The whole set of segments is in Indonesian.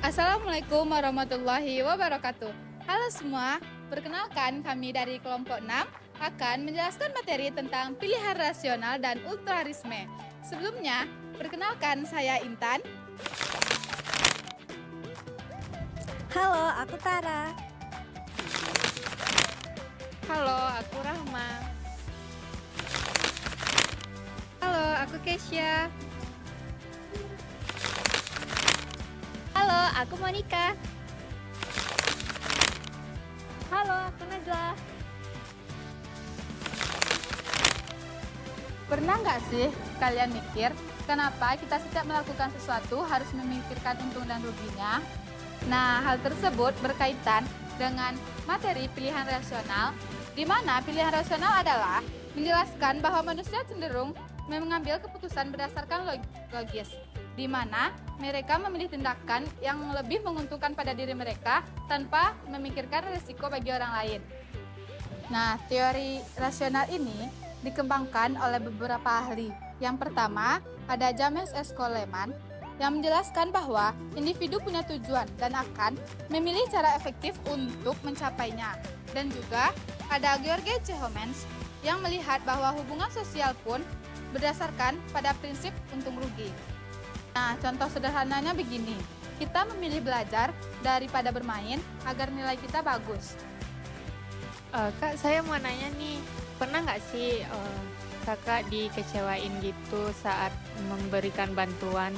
Assalamualaikum warahmatullahi wabarakatuh. Halo semua, perkenalkan kami dari kelompok 6 akan menjelaskan materi tentang pilihan rasional dan ultrarisme. Sebelumnya, perkenalkan saya Intan. Halo, aku Tara. Halo, aku Rahma. Halo, aku Kesya. Halo, aku Monica. Halo, aku Najla. Pernah nggak sih kalian mikir kenapa kita setiap melakukan sesuatu harus memikirkan untung dan ruginya? Nah, hal tersebut berkaitan dengan materi pilihan rasional, di mana pilihan rasional adalah menjelaskan bahwa manusia cenderung mengambil keputusan berdasarkan logis, di mana mereka memilih tindakan yang lebih menguntungkan pada diri mereka tanpa memikirkan risiko bagi orang lain. Nah, teori rasional ini dikembangkan oleh beberapa ahli. Yang pertama, ada James S. Coleman yang menjelaskan bahwa individu punya tujuan dan akan memilih cara efektif untuk mencapainya. Dan juga ada George C. Homans yang melihat bahwa hubungan sosial pun berdasarkan pada prinsip untung rugi. Nah, contoh sederhananya begini, kita memilih belajar daripada bermain agar nilai kita bagus. Kak, saya mau nanya nih, pernah nggak sih kakak dikecewain gitu saat memberikan bantuan?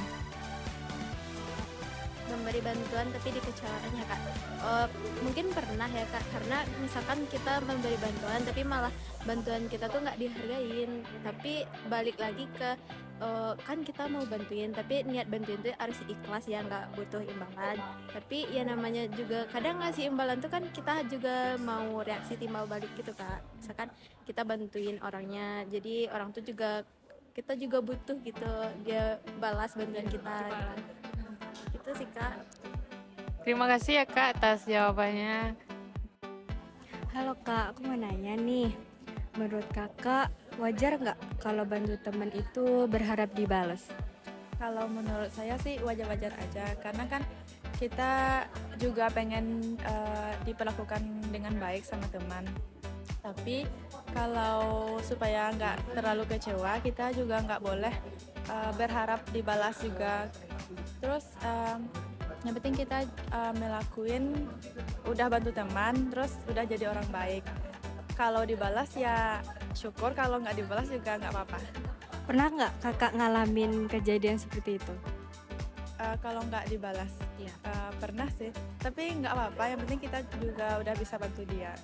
Memberi bantuan tapi dikecewakan ya Kak. Mungkin pernah ya Kak, karena misalkan kita memberi bantuan tapi malah bantuan kita tuh nggak dihargain. Tapi balik lagi ke kan kita mau bantuin tapi niat bantuin itu harus ikhlas ya, nggak butuh imbalan. Tapi ya namanya juga kadang ngasih imbalan tuh kan kita juga mau reaksi timbal balik gitu Kak. Misalkan kita bantuin orangnya, jadi orang tuh juga kita juga butuh gitu dia balas bantuan kita. Itu sih Kak. Terima kasih ya Kak atas jawabannya. Halo Kak, aku mau nanya nih, menurut Kakak wajar nggak kalau bantu teman itu berharap dibalas? Kalau menurut saya sih wajar-wajar aja, karena kan kita juga pengen diperlakukan dengan baik sama teman. Tapi kalau supaya nggak terlalu kecewa, kita juga nggak boleh berharap dibalas juga. Terus yang penting kita melakuin udah bantu teman, terus udah jadi orang baik. Kalau dibalas ya syukur, kalau nggak dibalas juga nggak apa-apa. Pernah nggak Kakak ngalamin kejadian seperti itu? Kalau nggak dibalas, pernah sih. Tapi nggak apa-apa, yang penting kita juga udah bisa bantu dia.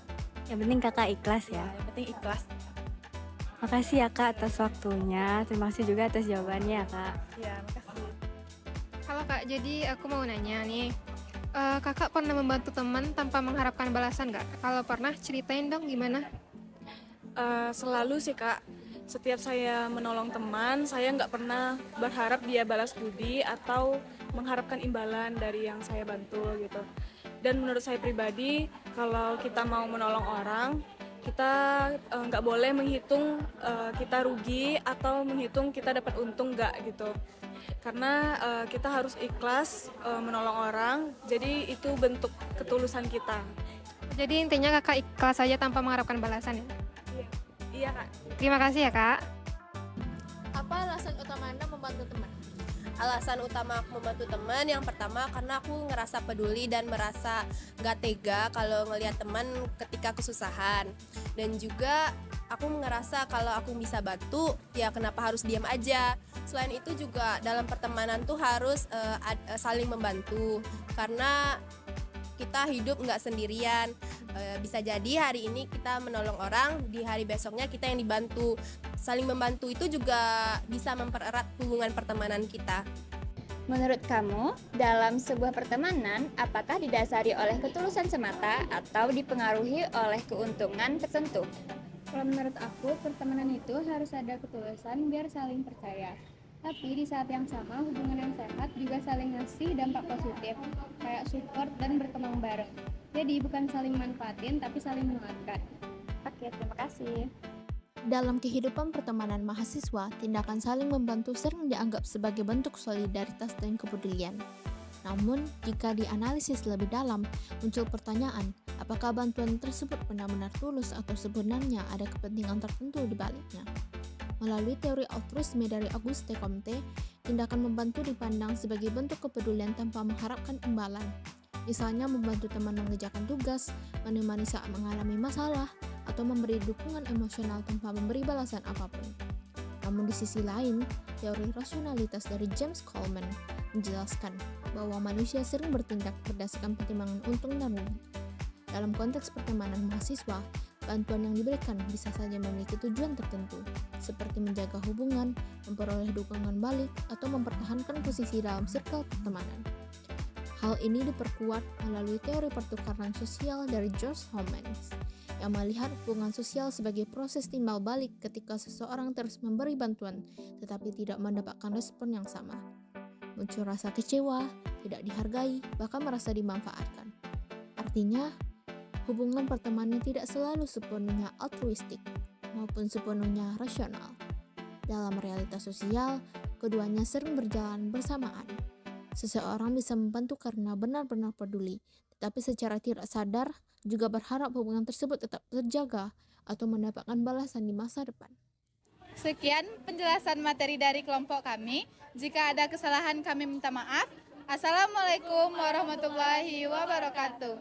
Yang penting Kakak ikhlas ya? Yang penting ikhlas. Makasih ya Kak atas waktunya, terima kasih juga atas jawabannya ya Kak. Iya, makasih. Halo Kak, jadi aku mau nanya nih, Kakak pernah membantu teman tanpa mengharapkan balasan nggak? Kalau pernah, ceritain dong gimana? Selalu sih Kak, setiap saya menolong teman, saya nggak pernah berharap dia balas budi atau mengharapkan imbalan dari yang saya bantu gitu. Dan menurut saya pribadi, kalau kita mau menolong orang, kita nggak boleh menghitung kita rugi atau menghitung kita dapat untung nggak gitu. Karena kita harus ikhlas menolong orang, jadi itu bentuk ketulusan kita. Jadi intinya Kakak ikhlas saja tanpa mengharapkan balasan ya? Iya Kak. Terima kasih ya Kak. Apa alasan utama Anda membantu teman? Alasan utama aku membantu teman yang pertama karena aku ngerasa peduli dan merasa gak tega kalau ngelihat teman ketika kesusahan. Dan juga aku ngerasa kalau aku bisa bantu, ya kenapa harus diam aja. Selain itu juga dalam pertemanan tuh harus saling membantu. Karena kita hidup nggak sendirian. Bisa jadi hari ini kita menolong orang, di hari besoknya kita yang dibantu. Saling membantu itu juga bisa mempererat hubungan pertemanan kita. Menurut kamu, dalam sebuah pertemanan, apakah didasari oleh ketulusan semata atau dipengaruhi oleh keuntungan tertentu? Kalau menurut aku, pertemanan itu harus ada ketulusan biar saling percaya. Tapi di saat yang sama, hubungan yang sehat juga saling ngasih dampak positif, kayak support dan berkembang bareng. Jadi bukan saling manfaatin, tapi saling menguatkan. Oke, terima kasih. Dalam kehidupan pertemanan mahasiswa, tindakan saling membantu sering dianggap sebagai bentuk solidaritas dan kepedulian. Namun, jika dianalisis lebih dalam, muncul pertanyaan, apakah bantuan tersebut benar-benar tulus atau sebenarnya ada kepentingan tertentu di baliknya? Melalui teori altruisme dari Auguste Comte, tindakan membantu dipandang sebagai bentuk kepedulian tanpa mengharapkan imbalan. Misalnya membantu teman mengerjakan tugas, menemani saat mengalami masalah, atau memberi dukungan emosional tanpa memberi balasan apapun. Namun di sisi lain, teori rasionalitas dari James Coleman menjelaskan bahwa manusia sering bertindak berdasarkan pertimbangan untung dan rugi. Dalam konteks pertemanan mahasiswa, bantuan yang diberikan bisa saja memiliki tujuan tertentu, seperti menjaga hubungan, memperoleh dukungan balik, atau mempertahankan posisi dalam circle pertemanan. Hal ini diperkuat melalui teori pertukaran sosial dari George Homans, yang melihat hubungan sosial sebagai proses timbal balik ketika seseorang terus memberi bantuan, tetapi tidak mendapatkan respon yang sama. Muncul rasa kecewa, tidak dihargai, bahkan merasa dimanfaatkan. Artinya, hubungan pertemanan tidak selalu sepenuhnya altruistik maupun sepenuhnya rasional. Dalam realitas sosial, keduanya sering berjalan bersamaan. Seseorang bisa membantu karena benar-benar peduli, tetapi secara tidak sadar juga berharap hubungan tersebut tetap terjaga atau mendapatkan balasan di masa depan. Sekian penjelasan materi dari kelompok kami. Jika ada kesalahan kami minta maaf. Assalamualaikum warahmatullahi wabarakatuh.